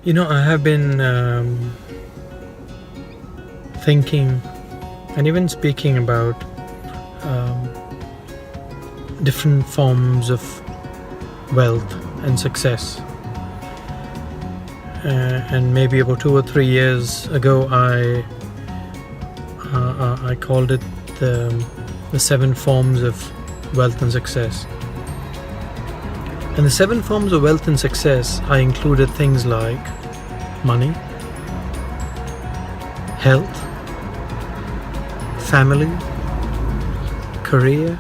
I have been thinking and even speaking about um, different forms of wealth and success. And maybe about 2 or 3 years ago, I called it the 7 forms of wealth and success. And the 7 forms of wealth and success, I included things like money, health, family, career,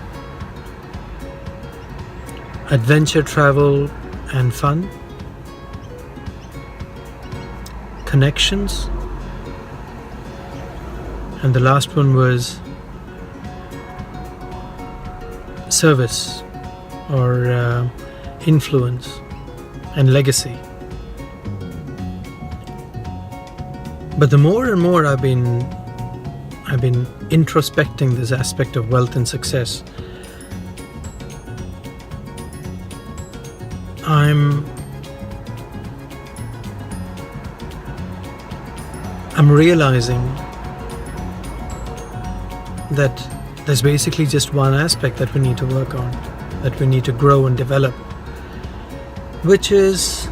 adventure, travel, and fun, connections, and the last one was service or influence and legacy. But the more and more I've been introspecting this aspect of wealth and success, I'm realizing that there's basically just one aspect that we need to work on, that we need to grow and develop, which is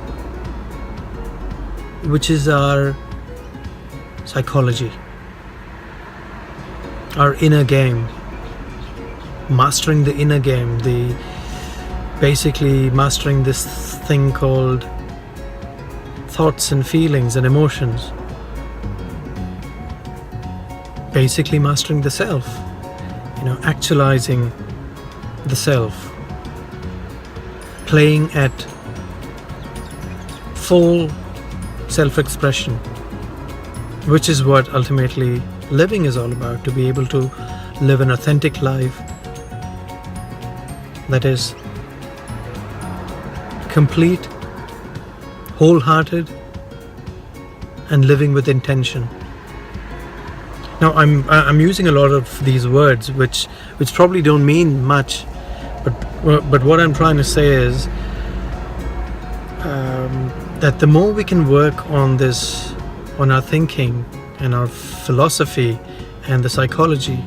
our psychology, our inner game, mastering the inner game, basically mastering this thing called thoughts and feelings and emotions, basically mastering the self, actualizing the self, playing at full self-expression, which is what ultimately living is all about, to be able to live an authentic life that is complete, wholehearted, and living with intention. Now, I'm using a lot of these words which probably don't mean much, but what I'm trying to say is that the more we can work on this, on our thinking and our philosophy and the psychology,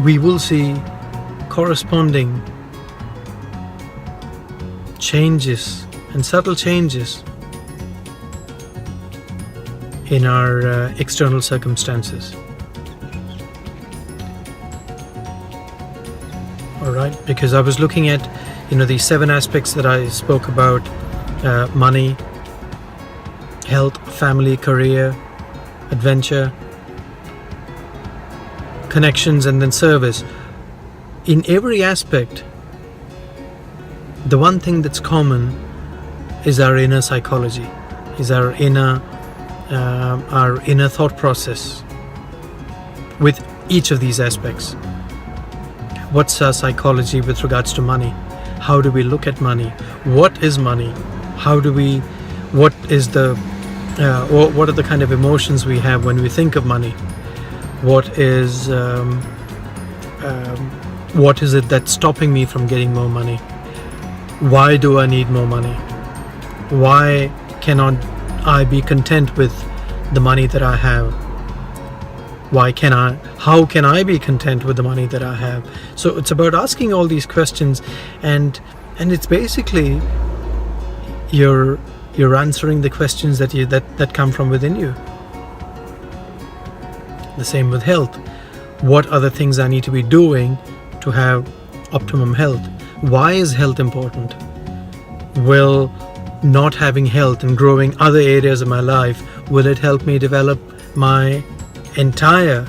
we will see corresponding changes and subtle changes in our external circumstances. All right, because I was looking at these 7 aspects that I spoke about: money, health, family, career, adventure, connections, and then service. In every aspect, the one thing that's common is our inner psychology, is our inner thought process with each of these aspects. What's our psychology with regards to money? How do we look at money? What is money? What are the kind of emotions we have when we think of money? What is it that's stopping me from getting more money? Why do I need more money? Why cannot I be content with the money that I have? How can I be content with the money that I have? So it's about asking all these questions, and it's basically you're answering the questions that come from within you. The same with health. What are the things I need to be doing to have optimum health? Why is health important? Will not having health and growing other areas of my life, will it help me develop my entire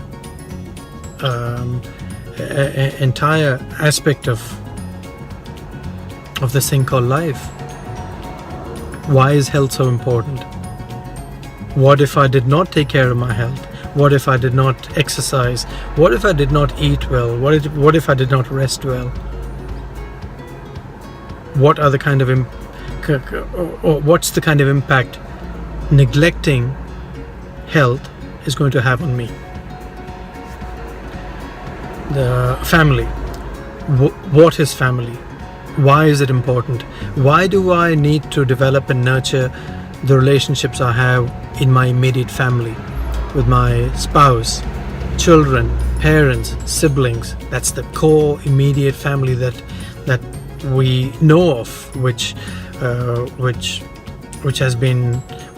aspect of this thing called life? Why is health so important? What if I did not take care of my health? What if I did not exercise? What if I did not eat well? What if I did not rest well? What are the kind of what's the kind of impact neglecting health is going to have on me? The family. What is family? Why is it important? Why do I need to develop and nurture the relationships I have in my immediate family, with my spouse, children, parents, siblings? That's the core immediate family that we know of, which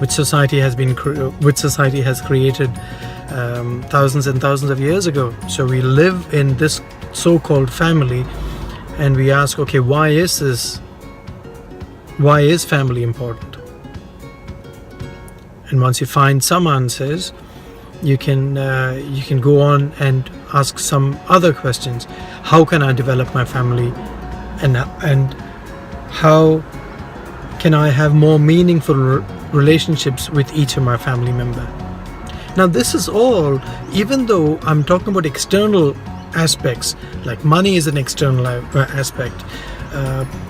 society has created thousands and thousands of years ago. So we live in this so-called family, and we ask, okay, why is this? Why is family important? And once you find some answers, you can go on and ask some other questions. How can I develop my family, and how can I have more meaningful relationships with each of my family member? Now, this is all, even though I'm talking about external aspects, like money is an external aspect,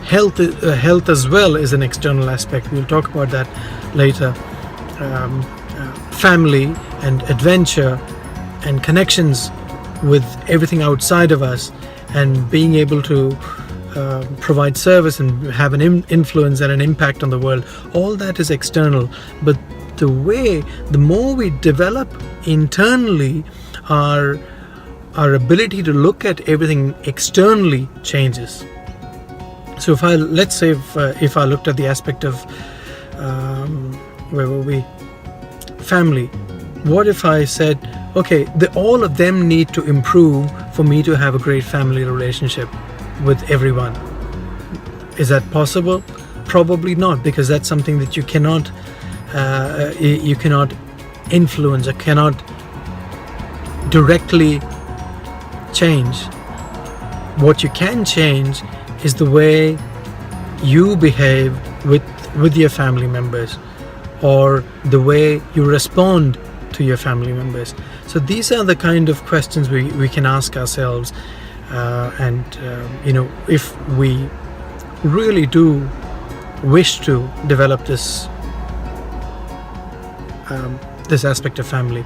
health as well is an external aspect. We'll talk about that later. Family and adventure and connections with everything outside of us, and being able to provide service and have an influence and an impact on the world, all that is external. But the more we develop internally, our ability to look at everything externally changes. So if I looked at the aspect of where were we? Family. What if I said, okay, all of them need to improve for me to have a great family relationship with everyone? Is that possible? Probably not, because that's something that you cannot influence or cannot directly change. What you can change is the way you behave with your family members, or the way you respond to your family members. So these are the kind of questions we can ask ourselves, if we really do wish to develop this aspect of family,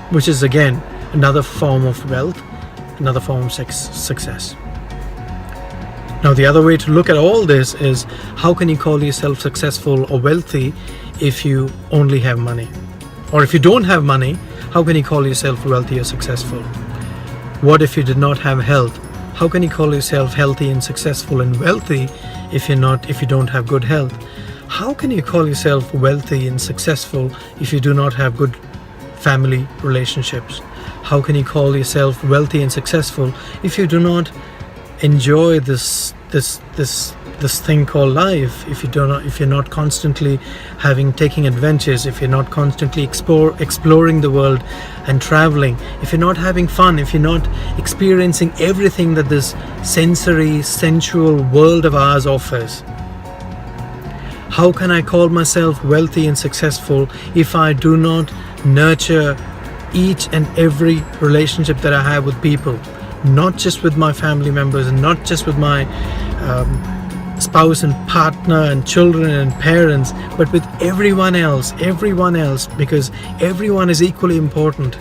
which is again another form of wealth, another form of success. Now, the other way to look at all this is, how can you call yourself successful or wealthy if you only have money? Or if you don't have money, how can you call yourself wealthy or successful? What if you did not have health? How can you call yourself healthy and successful and wealthy if you don't have good health? How can you call yourself wealthy and successful if you do not have good family relationships? How can you call yourself wealthy and successful if you do not enjoy this thing called life? If you're not constantly taking adventures, if you're not constantly exploring the world and traveling, if you're not having fun, if you're not experiencing everything that this sensual world of ours offers? How can I call myself wealthy and successful if I do not nurture each and every relationship that I have with people? Not just with my family members, and not just with my spouse and partner and children and parents, but with everyone else, because everyone is equally important.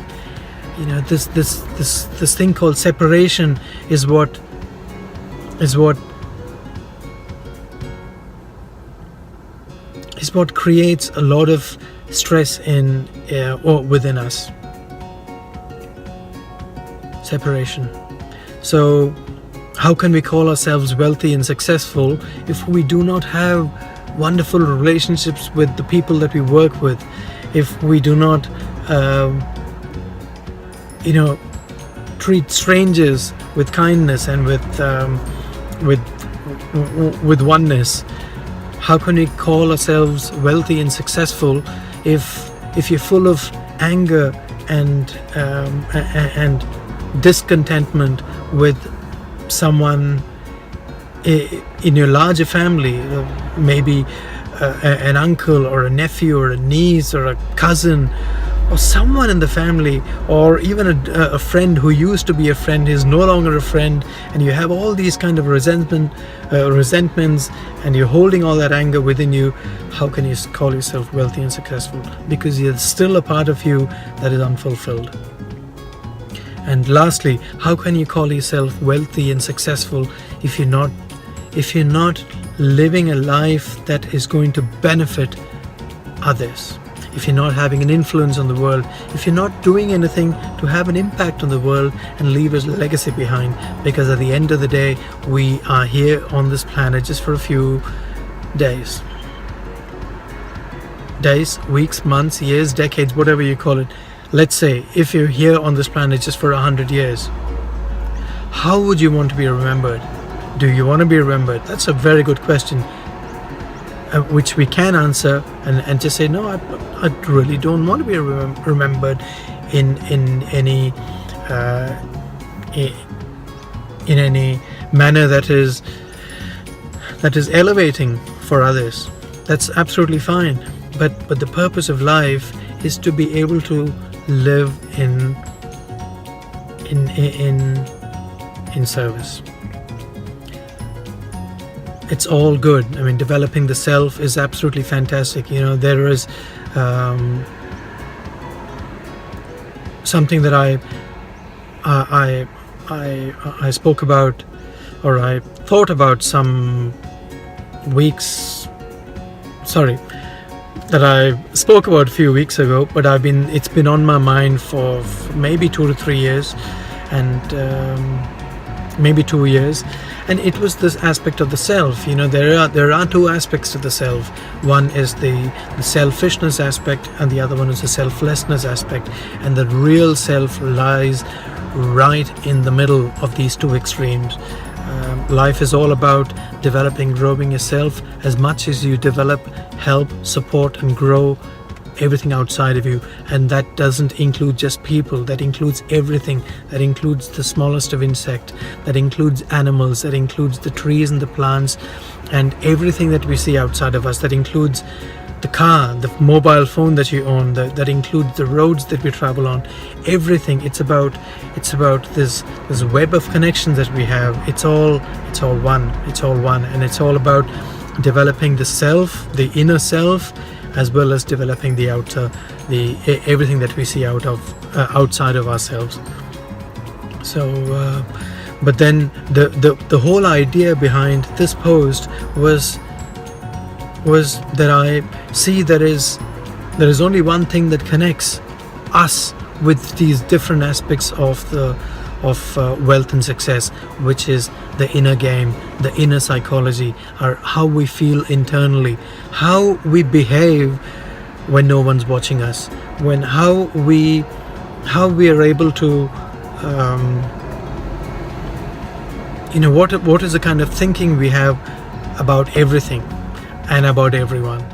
This thing called separation is what creates a lot of stress within us. Separation. So how can we call ourselves wealthy and successful if we do not have wonderful relationships with the people that we work with? If we do not treat strangers with kindness and with oneness? How can we call ourselves wealthy and successful if you're full of anger and discontentment with someone in your larger family, maybe an uncle or a nephew or a niece or a cousin or someone in the family, or even a friend who used to be a friend is no longer a friend, and you have all these kind of resentments, and you're holding all that anger within you? How can you call yourself wealthy and successful? Because there's still a part of you that is unfulfilled. And lastly, how can you call yourself wealthy and successful if you're not if you're not living a life that is going to benefit others, if you're not having an influence on the world, if you're not doing anything to have an impact on the world and leave a legacy behind. Because at the end of the day, we are here on this planet just for a few days, weeks, months, years, decades, whatever you call it. Let's say if you're here on this planet just for 100 years, how would you want to be remembered? Do you want to be remembered? That's a very good question, which we can answer and just say, no, I really don't want to be remembered in any manner that is elevating for others. That's absolutely fine. But the purpose of life is to be able to live in service. It's all good. I mean, developing the self is absolutely fantastic. There is something that I spoke about, or I thought about some weeks. That I spoke about a few weeks ago, but it's been on my mind for maybe 2 to 3 years, and maybe 2 years. And it was this aspect of the self. There are two aspects to the self. One is the selfishness aspect, and the other one is the selflessness aspect. And the real self lies right in the middle of these two extremes. Life is all about developing, growing yourself as much as you develop, help, support, and grow everything outside of you. And that doesn't include just people, that includes everything. That includes the smallest of insect, that includes animals, that includes the trees and the plants, and everything that we see outside of us. That includes the car, the mobile phone that you own, that includes the roads that we travel on, everything. It's about this web of connections that we have. It's all one, and it's all about developing the self, the inner self, as well as developing the outer, everything that we see outside of ourselves. So but then the whole idea behind this post was that I see there is only one thing that connects us with these different aspects of wealth and success, which is the inner game, the inner psychology, or how we feel internally, how we behave when no one's watching us, how we are able to what is the kind of thinking we have about everything and about everyone.